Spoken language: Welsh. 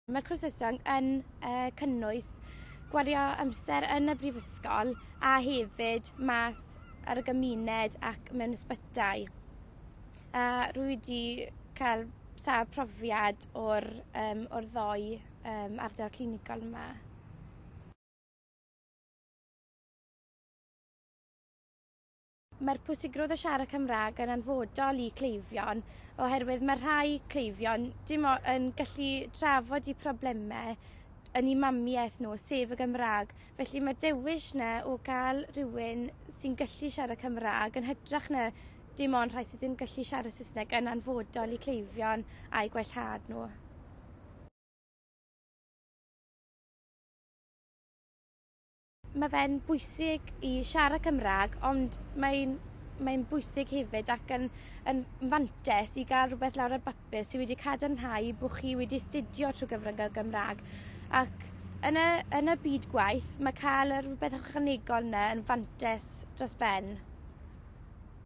Mae'r cwrs dysgu yn cynnwys gwario amser yn y brifysgol a hefyd mas ar y gymuned ac mewn ysbytau. Rwy wedi cael sawl profiad o'r ddoi ardal clinigol yma. Mae'r pwysigrwydd o siarad Cymraeg yn anfodol i cleifion oherwydd mae rhai cleifion dim yn gallu trafod eu problemau yn eu mamiaeth nhw, sef y Gymraeg. Felly mae dewis yna o gael rhywun sy'n gallu siarad Cymraeg yn hytrach na dim ond rhai sydd yn gallu siarad Saesneg yn anfodol i cleifion a'i gwellhad nhw. Mae fe'n bwysig i siarad Cymraeg, ond mae'n bwysig hefyd ac yn fantes i gael rhywbeth lawr ar bapur sydd wedi cadarnhau bod chi wedi astudio trwy gyfrwng y Gymraeg. Ac yn y byd gwaith, mae cael rhywbeth ychwanegol yna yn fantes dros ben.